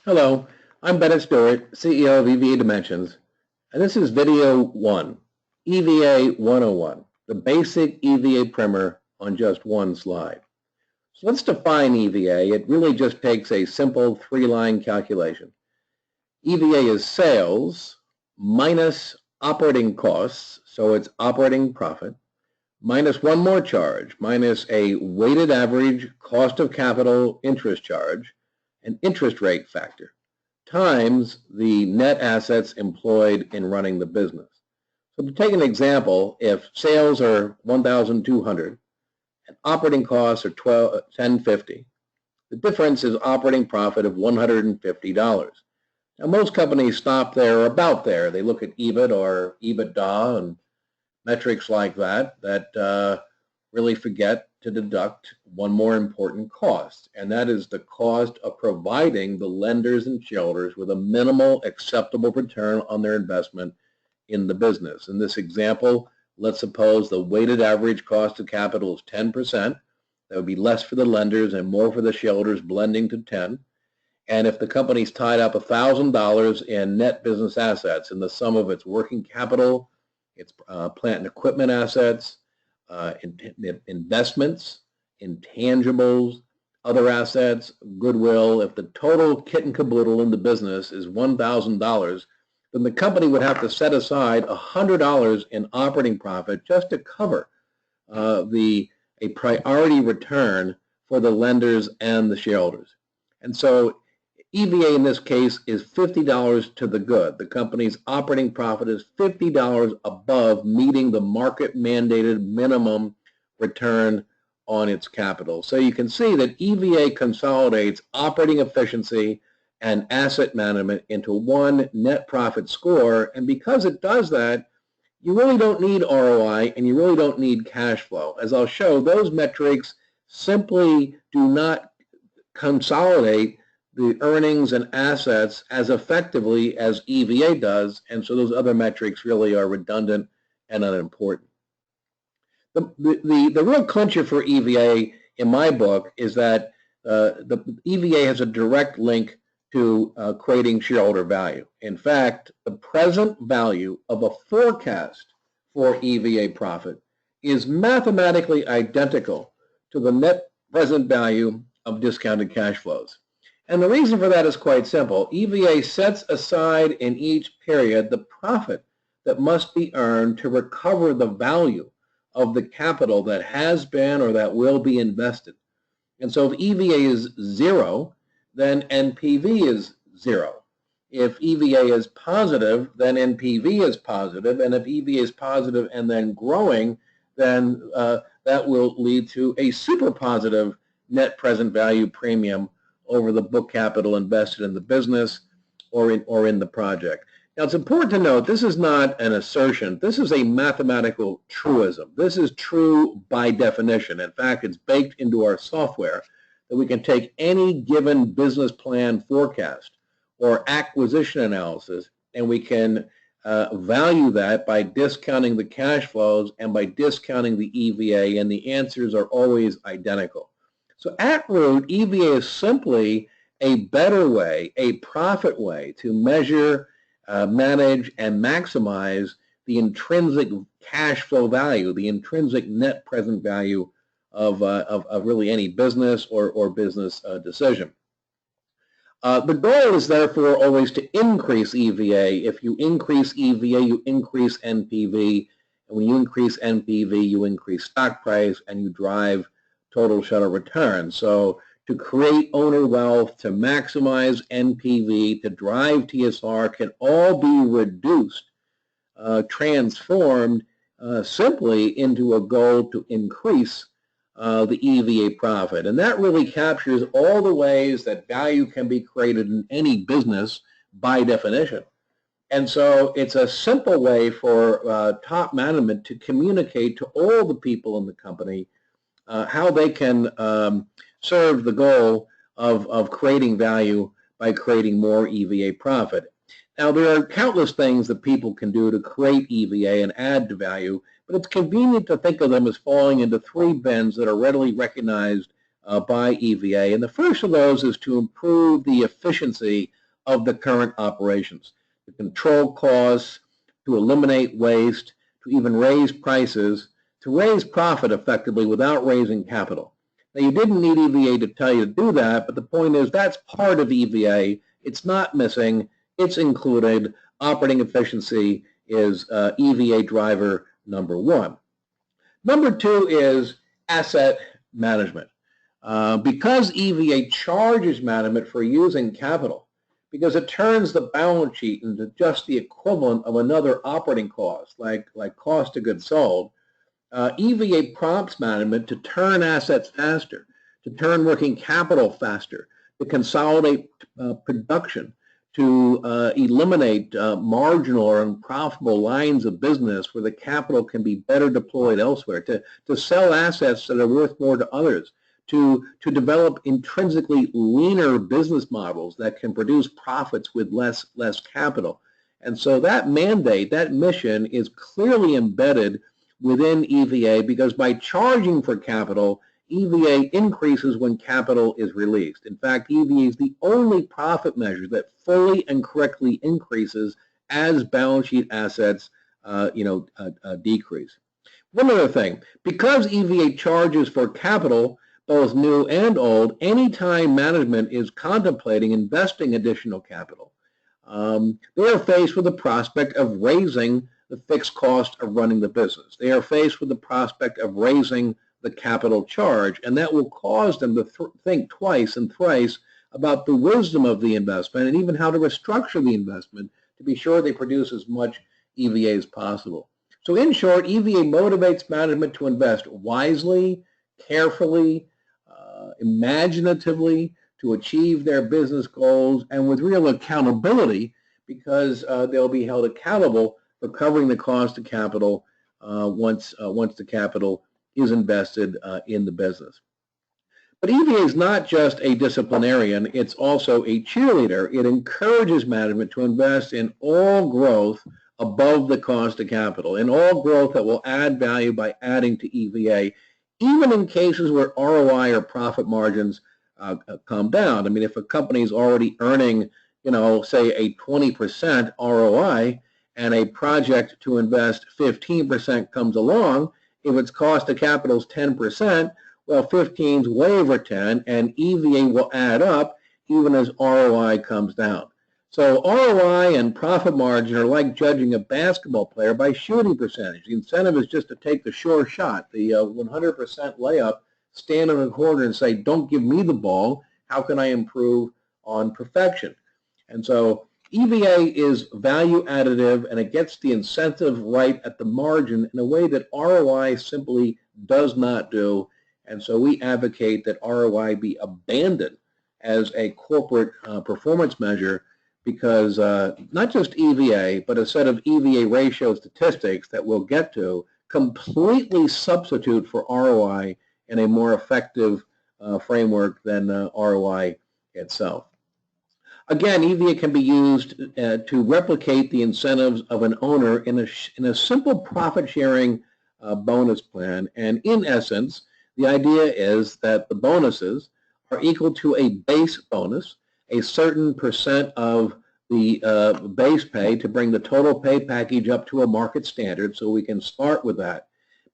Hello, I'm Bennett Stewart, CEO of EVA Dimensions, and this is video 1, EVA 101, the basic EVA primer on just one slide. So let's define EVA. It really just takes a simple three-line calculation. EVA is sales minus operating costs, so it's operating profit, minus one more charge, minus a weighted average cost of capital interest charge, an interest rate factor, times the net assets employed in running the business. So to take an example, if sales are 1,200 and operating costs are $1,050, the difference is operating profit of $150. Now most companies stop there or about there. They look at EBIT or EBITDA and metrics like that really forget to deduct one more important cost, and that is the cost of providing the lenders and shareholders with a minimal acceptable return on their investment in the business. In this example, let's suppose the weighted average cost of capital is 10%. That would be less for the lenders and more for the shareholders, blending to 10. And if the company's tied up $1,000 in net business assets in the sum of its working capital, its plant and equipment assets, investments, intangibles, other assets, goodwill, if the total kit and caboodle in the business is $1,000, then the company would have to set aside $100 in operating profit just to cover a priority return for the lenders and the shareholders. And so EVA in this case is $50 to the good. The company's operating profit is $50 above meeting the market mandated minimum return on its capital. So you can see that EVA consolidates operating efficiency and asset management into one net profit score. And because it does that, you really don't need ROI and you really don't need cash flow. As I'll show, those metrics simply do not consolidate the earnings and assets as effectively as EVA does, and so those other metrics really are redundant and unimportant. The real clincher for EVA in my book is that the EVA has a direct link to creating shareholder value. In fact, the present value of a forecast for EVA profit is mathematically identical to the net present value of discounted cash flows. And the reason for that is quite simple. EVA sets aside in each period the profit that must be earned to recover the value of the capital that has been or that will be invested. And so if EVA is 0, then NPV is 0. If EVA is positive, then NPV is positive. And if EVA is positive and then growing, then that will lead to a super positive net present value premium over the book capital invested in the business or in the project. Now, it's important to note this is not an assertion. This is a mathematical truism. This is true by definition. In fact, it's baked into our software that we can take any given business plan forecast or acquisition analysis, and we can value that by discounting the cash flows and by discounting the EVA, and the answers are always identical. So at root, EVA is simply a better way, a profit way to measure, manage, and maximize the intrinsic cash flow value, the intrinsic net present value of really any business or business decision. The goal is therefore always to increase EVA. If you increase EVA, you increase NPV. And when you increase NPV, you increase stock price and you drive total shareholder return. So to create owner wealth, to maximize NPV, to drive TSR can all be reduced, transformed simply into a goal to increase the EVA profit. And that really captures all the ways that value can be created in any business by definition. And so it's a simple way for top management to communicate to all the people in the company how they can serve the goal of creating value by creating more EVA profit. Now, there are countless things that people can do to create EVA and add to value, but it's convenient to think of them as falling into three bins that are readily recognized by EVA. And the first of those is to improve the efficiency of the current operations, to control costs, to eliminate waste, to even raise prices, to raise profit effectively without raising capital. Now, you didn't need EVA to tell you to do that, but the point is that's part of EVA. It's not missing. It's included. Operating efficiency is EVA driver number one. Number two is asset management. Because EVA charges management for using capital, because it turns the balance sheet into just the equivalent of another operating cost, like cost of goods sold, EVA prompts management to turn assets faster, to turn working capital faster, to consolidate production, to eliminate marginal or unprofitable lines of business where the capital can be better deployed elsewhere, to sell assets that are worth more to others, to develop intrinsically leaner business models that can produce profits with less capital. And so that mandate, that mission is clearly embedded within EVA, because by charging for capital, EVA increases when capital is released. In fact, EVA is the only profit measure that fully and correctly increases as balance sheet assets decrease. One other thing, because EVA charges for capital, both new and old, anytime management is contemplating investing additional capital, they are faced with the prospect of raising the fixed cost of running the business. They are faced with the prospect of raising the capital charge, and that will cause them to think twice and thrice about the wisdom of the investment and even how to restructure the investment to be sure they produce as much EVA as possible. So in short, EVA motivates management to invest wisely, carefully, imaginatively, to achieve their business goals, and with real accountability, because they'll be held accountable for covering the cost of capital once the capital is invested in the business. But EVA is not just a disciplinarian, it's also a cheerleader. It encourages management to invest in all growth above the cost of capital, in all growth that will add value by adding to EVA, even in cases where ROI or profit margins come down. I mean, if a company is already earning, say a 20% ROI, and a project to invest 15% comes along, if its cost of capital is 10%, well, 15 is way over 10, and EVA will add up even as ROI comes down. So ROI and profit margin are like judging a basketball player by shooting percentage. The incentive is just to take the sure shot, the 100% layup, stand in a corner and say, don't give me the ball. How can I improve on perfection? And so EVA is value additive, and it gets the incentive right at the margin in a way that ROI simply does not do. And so we advocate that ROI be abandoned as a corporate performance measure, because not just EVA, but a set of EVA ratio statistics that we'll get to completely substitute for ROI in a more effective framework than ROI itself. Again, EVA can be used to replicate the incentives of an owner in a simple profit-sharing bonus plan. And in essence, the idea is that the bonuses are equal to a base bonus, a certain percent of the base pay to bring the total pay package up to a market standard, so we can start with that.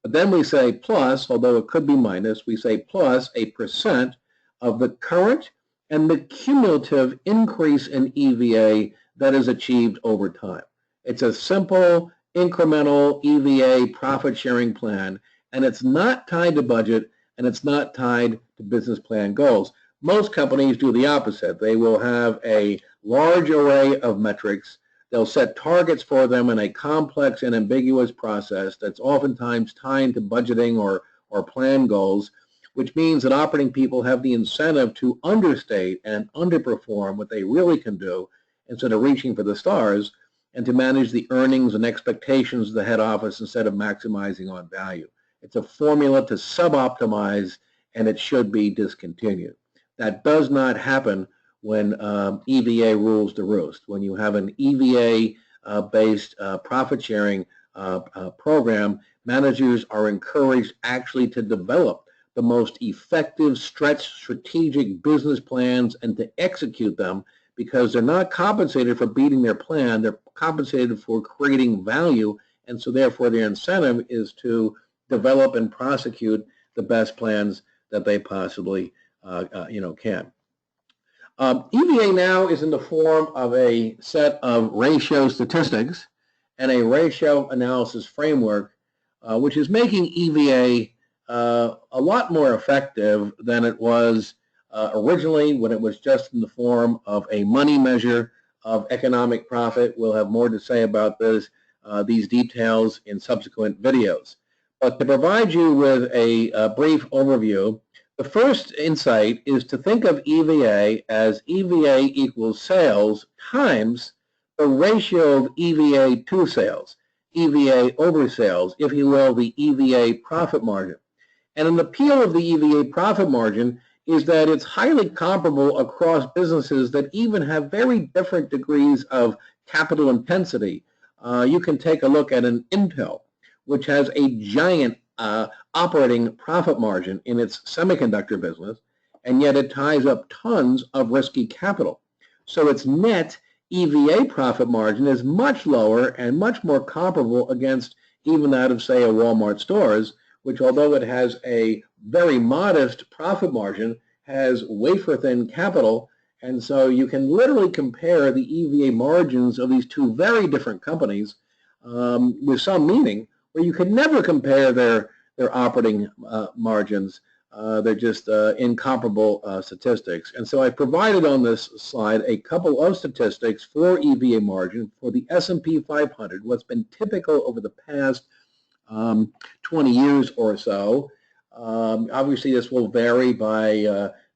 But then we say plus, although it could be minus, we say plus a percent of the current and the cumulative increase in EVA that is achieved over time. It's a simple, incremental EVA profit-sharing plan, and it's not tied to budget, and it's not tied to business plan goals. Most companies do the opposite. They will have a large array of metrics. They'll set targets for them in a complex and ambiguous process that's oftentimes tied to budgeting or plan goals, which means that operating people have the incentive to understate and underperform what they really can do instead of reaching for the stars, and to manage the earnings and expectations of the head office instead of maximizing on value. It's a formula to suboptimize, and it should be discontinued. That does not happen when EVA rules the roost. When you have an EVA-based profit-sharing program, managers are encouraged actually to develop the most effective strategic business plans and to execute them, because they're not compensated for beating their plan, they're compensated for creating value, and so therefore their incentive is to develop and prosecute the best plans that they possibly can. EVA now is in the form of a set of ratio statistics and a ratio analysis framework, which is making EVA a lot more effective than it was originally, when it was just in the form of a money measure of economic profit. We'll have more to say about these details in subsequent videos. But to provide you with a brief overview, the first insight is to think of EVA as EVA equals sales times the ratio of EVA to sales, EVA over sales, if you will, the EVA profit margin. And an appeal of the EVA profit margin is that it's highly comparable across businesses that even have very different degrees of capital intensity. You can take a look at an Intel, which has a giant operating profit margin in its semiconductor business, and yet it ties up tons of risky capital. So its net EVA profit margin is much lower and much more comparable against even that of, say, a Walmart stores, which, although it has a very modest profit margin, has wafer-thin capital. And so you can literally compare the EVA margins of these two very different companies with some meaning, where you could never compare their operating margins. They're just incomparable statistics. And so I provided on this slide a couple of statistics for EVA margin for the S&P 500, what's been typical over the past 20 years or so. Obviously, this will vary by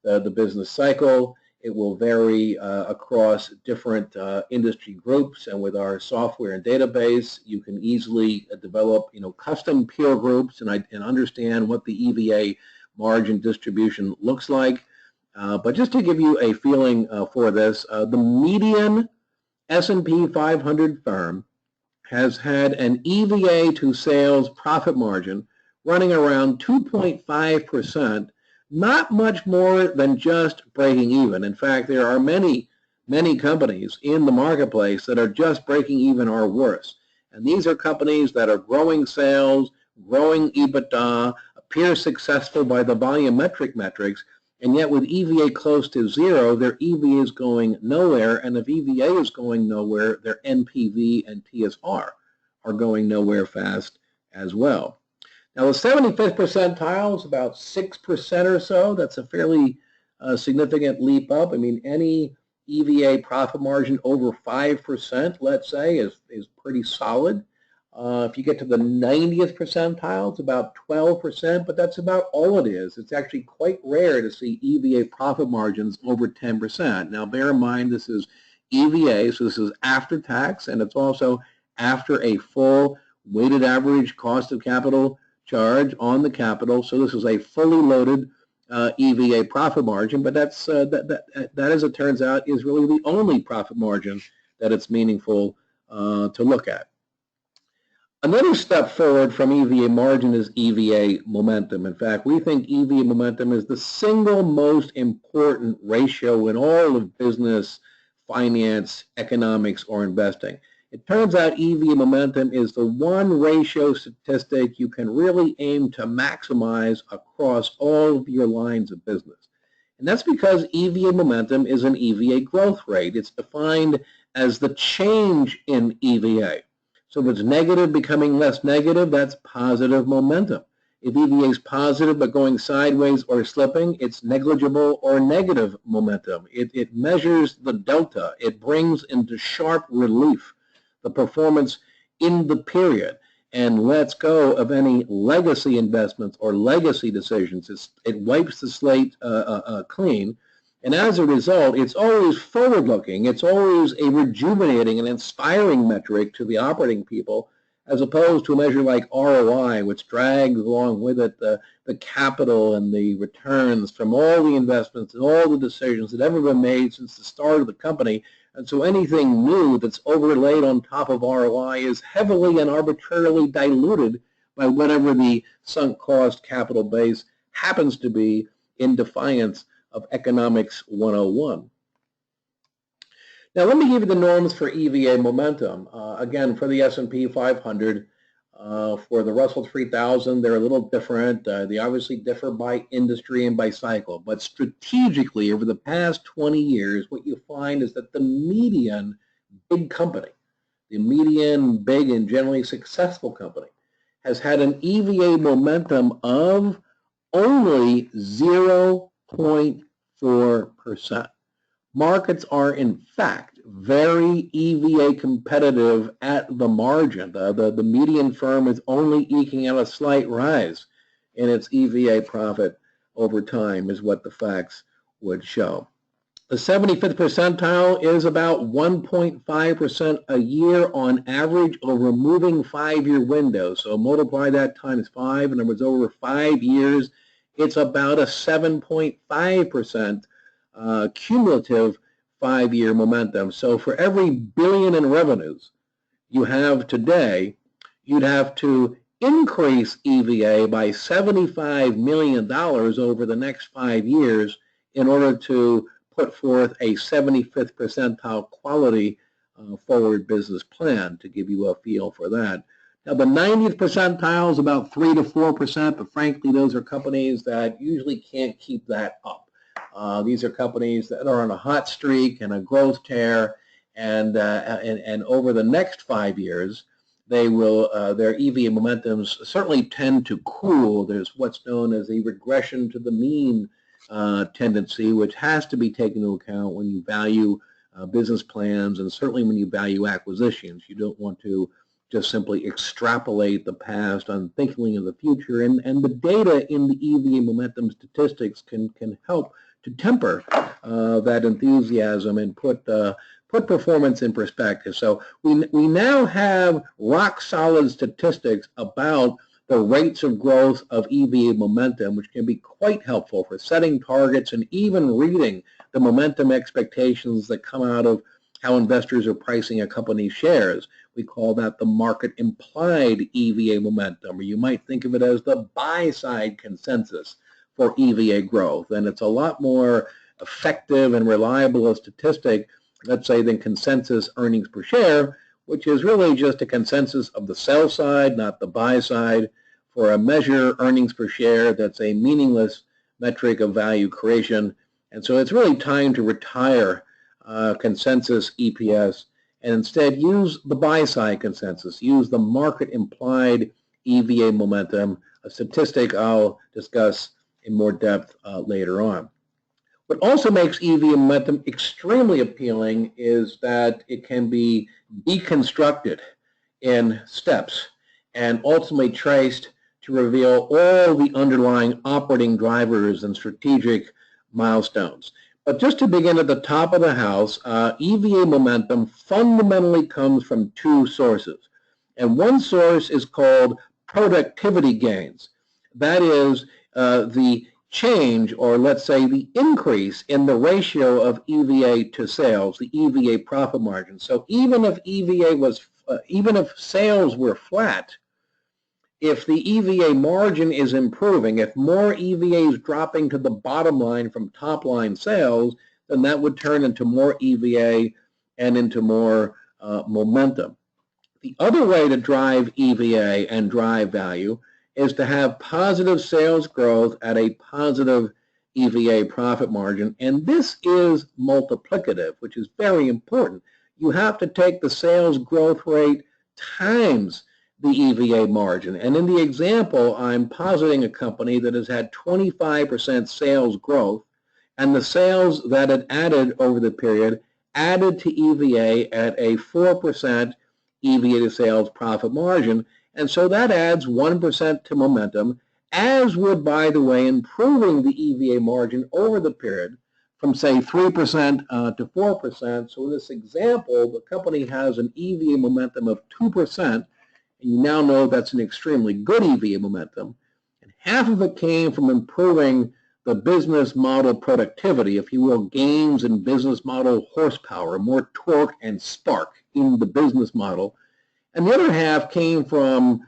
the business cycle. It will vary across different industry groups, and with our software and database, you can easily develop, custom peer groups and understand what the EVA margin distribution looks like. But just to give you a feeling for this, the median S&P 500 firm has had an EVA to sales profit margin running around 2.5%. Not much more than just breaking even. In fact, there are many companies in the marketplace that are just breaking even or worse. And these are companies that are growing sales, growing EBITDA, appear successful by the volumetric metrics, and yet with EVA close to zero, their EVA is going nowhere, and if EVA is going nowhere, their NPV and TSR are going nowhere fast as well. Now, the 75th percentile is about 6% or so. That's a fairly significant leap up. I mean, any EVA profit margin over 5%, let's say, is pretty solid. If you get to the 90th percentile, it's about 12%, but that's about all it is. It's actually quite rare to see EVA profit margins over 10%. Now, bear in mind, this is EVA, so this is after tax, and it's also after a full weighted average cost of capital charge on the capital. So this is a fully loaded EVA profit margin, but that's that as it turns out is really the only profit margin that it's meaningful to look at. Another step forward from EVA margin is EVA momentum. In fact, we think EVA momentum is the single most important ratio in all of business, finance, economics, or investing. It turns out EVA momentum is the one ratio statistic you can really aim to maximize across all of your lines of business. And that's because EVA momentum is an EVA growth rate. It's defined as the change in EVA. So if it's negative becoming less negative, that's positive momentum. If EVA is positive but going sideways or slipping, it's negligible or negative momentum. It measures the delta. It brings into sharp relief the performance in the period and lets go of any legacy investments or legacy decisions. It wipes the slate clean. And as a result, it's always forward-looking. It's always a rejuvenating and inspiring metric to the operating people, as opposed to a measure like ROI, which drags along with it the capital and the returns from all the investments and all the decisions that have ever been made since the start of the company. And so anything new that's overlaid on top of ROI is heavily and arbitrarily diluted by whatever the sunk cost capital base happens to be in defiance of Economics 101. Now, let me give you the norms for EVA momentum. Again, for the S&P 500, for the Russell 3000, they're a little different. They obviously differ by industry and by cycle. But strategically, over the past 20 years, what you find is that the median big company, the median big and generally successful company, has had an EVA momentum of only 0.4%. Markets are, in fact, very EVA competitive at the margin. The median firm is only eking out a slight rise in its EVA profit over time, is what the facts would show. The 75th percentile is about 1.5% a year on average over a moving 5-year window. So multiply that times 5, in other words, over 5 years, it's about a 7.5% cumulative 5-year momentum. So for every billion in revenues you have today, you'd have to increase EVA by $75 million over the next 5 years in order to put forth a 75th percentile quality forward business plan, to give you a feel for that. Now, the 90th percentile is about 3 to 4%, but frankly, those are companies that usually can't keep that up. These are companies that are on a hot streak and a growth tear, and over the next 5 years, they will their EVA momentums certainly tend to cool. There's what's known as a regression to the mean tendency, which has to be taken into account when you value business plans, and certainly when you value acquisitions. You don't want to just simply extrapolate the past unthinkingly of the future, and the data in the EVA momentum statistics can help to temper that enthusiasm and put performance in perspective. So we now have rock solid statistics about the rates of growth of EVA momentum, which can be quite helpful for setting targets and even reading the momentum expectations that come out of how investors are pricing a company's shares. We call that the market implied EVA momentum, or you might think of it as the buy-side consensus for EVA growth. And it's a lot more effective and reliable a statistic, let's say, than consensus earnings per share, which is really just a consensus of the sell side, not the buy side, for a measure earnings per share that's a meaningless metric of value creation. And so it's really time to retire consensus EPS and instead use the buy side consensus, use the market implied EVA momentum, a statistic I'll discuss in more depth later on. What also makes EVA momentum extremely appealing is that it can be deconstructed in steps and ultimately traced to reveal all the underlying operating drivers and strategic milestones. But just to begin at the top of the house, EVA momentum fundamentally comes from two sources. And one source is called productivity gains. That is the change, or let's say the increase in the ratio of EVA to sales, the EVA profit margin. So even if even if sales were flat, if the EVA margin is improving, if more EVA is dropping to the bottom line from top line sales, then that would turn into more EVA and into more momentum. The other way to drive EVA and drive value is to have positive sales growth at a positive EVA profit margin, and this is multiplicative, which is very important. You have to take the sales growth rate times the EVA margin. And in the example, I'm positing a company that has had 25% sales growth, and the sales that it added over the period added to EVA at a 4% EVA to sales profit margin. And so that adds 1% to momentum, as would, by the way, improving the EVA margin over the period from, say, 3% to 4%. So in this example, the company has an EVA momentum of 2%, and you now know that's an extremely good EVA momentum. And half of it came from improving the business model productivity, if you will, gains in business model horsepower, more torque and spark in the business model. And the other half came from,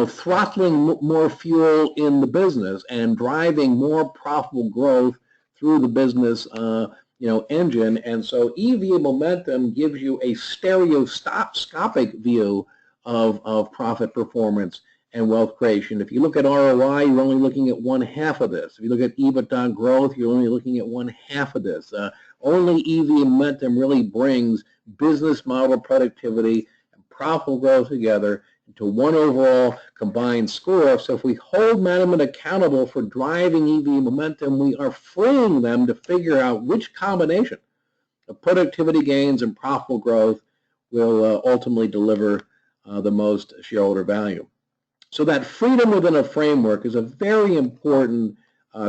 throttling more fuel in the business and driving more profitable growth through the business, engine. And so EVA momentum gives you a stereoscopic view of profit performance and wealth creation. If you look at ROI, you're only looking at one half of this. If you look at EBITDA growth, you're only looking at one half of this. Only EVA momentum really brings business model productivity and profitable growth together into one overall combined score. So if we hold management accountable for driving EVA momentum, we are freeing them to figure out which combination of productivity gains and profitable growth will ultimately deliver the most shareholder value. So that freedom within a framework is a very important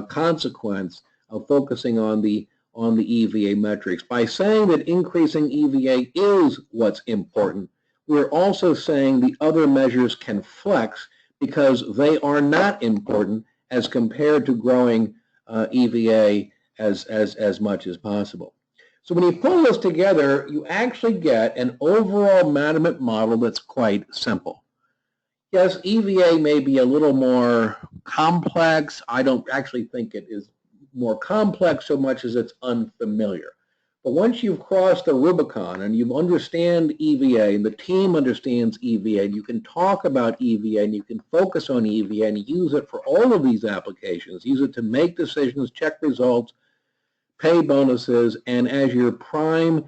consequence of focusing on the EVA metrics. By saying that increasing EVA is what's important, we're also saying the other measures can flex because they are not important as compared to growing EVA as much as possible. So when you pull this together, you actually get an overall management model that's quite simple. Yes, EVA may be a little more complex. I don't actually think it is more complex so much as it's unfamiliar. But once you've crossed the Rubicon and you understand EVA and the team understands EVA and you can talk about EVA and you can focus on EVA and use it for all of these applications, use it to make decisions, check results, pay bonuses, and as your prime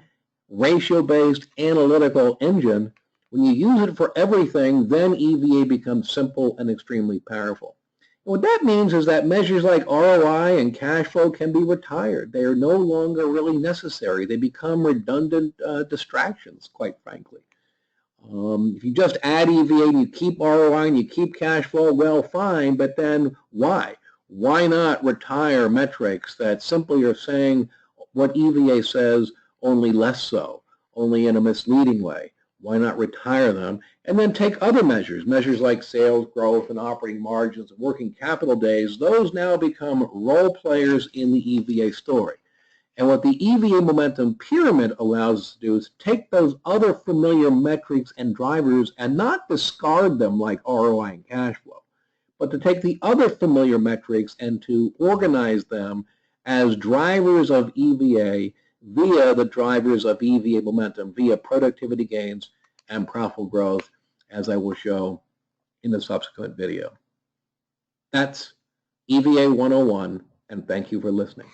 ratio-based analytical engine, when you use it for everything, then EVA becomes simple and extremely powerful. And what that means is that measures like ROI and cash flow can be retired. They are no longer really necessary. They become redundant distractions, quite frankly. If you just add EVA and you keep ROI and you keep cash flow, well, fine, but then why? Why not retire metrics that simply are saying what EVA says, only less so, only in a misleading way? Why not retire them and then take other measures like sales growth and operating margins and working capital days? Those now become role players in the EVA story. And what the EVA momentum pyramid allows us to do is take those other familiar metrics and drivers and not discard them like ROI and cash flow, but to take the other familiar metrics and to organize them as drivers of EVA via the drivers of EVA momentum, via productivity gains and profitable growth, as I will show in the subsequent video. That's EVA 101, and thank you for listening.